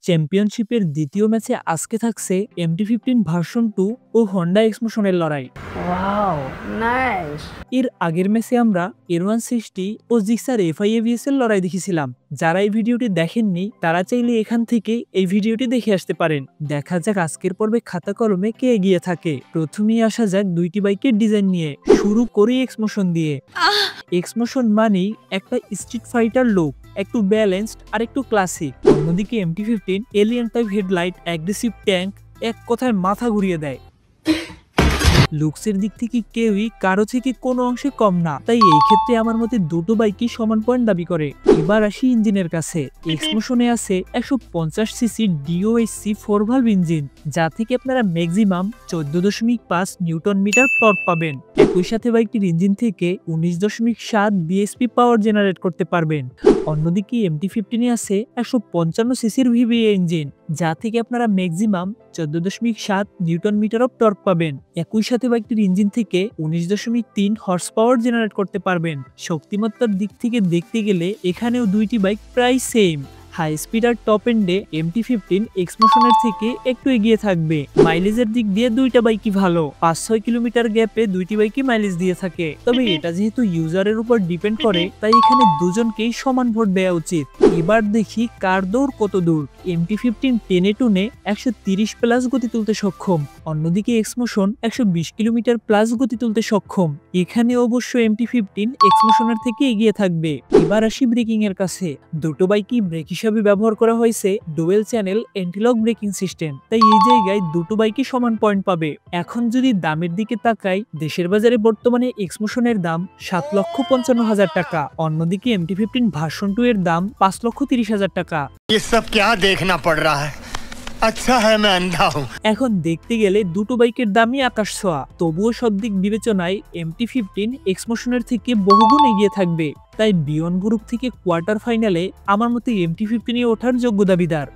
চ্যাম্পিয়নশিপের দ্বিতীয় ম্যাচে আজকে থাকছে MT-15 ভার্সন 2 ও হন্ডা এক্সমোশনের লড়াই। Wow nice. এর আগের ম্যাচে আমরা R160 ও জিক্সার FIAVS এর লড়াই দেখেছিলাম। যারা এই ভিডিওটি দেখেননি তারা চাইলে এখান থেকে এই ভিডিওটি দেখে আসতে পারেন। দেখা যাক আজকের পর্বে খাতা কলমে কে এগিয়ে থাকে। প্রথমেই আসা যাক দুইটি বাইকের ডিজাইন নিয়ে। শুরু করি এক্সমোশন দিয়ে। এক্সমোশন মানেই একটা স্ট্রিট ফাইটার লুক, একটু ব্যালেন্সড আর একটু ক্লাসিক। অন্যদিকে MT-15 alien type headlight, aggressive tank, এক কথায় মাথা ঘুরিয়ে দেয়। লুকসের দিক থেকে কেউই কারো থেকে কোনো অংশে কম না, তাই এই ক্ষেত্রে আমার মতে দুটো বাইকই সমান পয়েন্ট দাবি করে। এবার আসি ইঞ্জিনের কাছে। এক্সমোশনে আছে 150 সিসি DOHC 4 ভালভ ইঞ্জিন, যা থেকে আপনারা ম্যাক্সিমাম 14.5 নিউটন মিটার টর্ক পাবেন। একই সাথে বাইকটির ইঞ্জিন থেকে 19.7 bhp পাওয়ার জেনারেট করতে পারবেন। অন্যদিকে MT-15 এ আছে 155 সিসির VVA ইঞ্জিন, যা থেকে আপনারা maximum 14.7 newton metre of torque পাবেন। একই সাথে বাইকটির ইঞ্জিন থেকে 19.3 হর্স পাওয়ার জেনারেট করতে পারবেন। শক্তিমত্তার দিক থেকে দেখতে গেলে এখানেও দুইটি বাইক প্রায় সেম। হাই স্পিড আর টপ এন্ডে MT-15 এক্সমোশনের থেকে একটু এগিয়ে থাকবে। মাইলেজের দিক দিয়ে দুইটা বাইকই ভালো, 5-6 কিলোমিটার গ্যাপে দুইটি বাইকই মাইলেজ দিয়ে থাকে। তবে এটা যেহেতু ইউজারের উপর ডিপেন্ড করে, তাই এখানে দুজনকেই সমান ভোট দেওয়া উচিত। এবার দেখি কার দৌড় কত দূর। MT-15 টেনে টুনে 130 প্লাস গতি তুলতে সক্ষম, অন্যদিকে এক্সমোশন 120 কিলোমিটার প্লাস গতি তুলতে সক্ষম। এখানে অবশ্য MT-15 এক্সমোশনের থেকে এগিয়ে থাকবে। এবার আসি ব্রেকিং এর কাছে। দুটো বাইকই ব্রেক হিসাবে ব্যবহার করা হয়েছে ডুয়েল চ্যানেল এন্টিলক ব্রেকিং সিস্টেম, তাই এই জায়গায় দুটো বাইকই সমান পয়েন্ট পাবে। এখন যদি দামের দিকে তাকাই, দেশের বাজারে বর্তমানে এক্সমোশনের দাম 7,55,000 টাকা, অন্যদিকে MT-15 ভার্সন 2 এর দাম 5,30,000 টাকা। ये सब क्या देखना पड़ रहा है? अच्छा है मैं अंधा हूँ। এখন দেখতে গেলে দুটো বাইকের দামই আকাশ ছোঁয়া, তবুও সব দিক বিবেচনায় MT-15 এক্সমোশনের থেকে বহুগুণ এগিয়ে থাকবে। তাই বিয়ন গ্রুপ থেকে কোয়ার্টার ফাইনালে আমার মতে MT-15 ওঠার যোগ্য দাবিদার।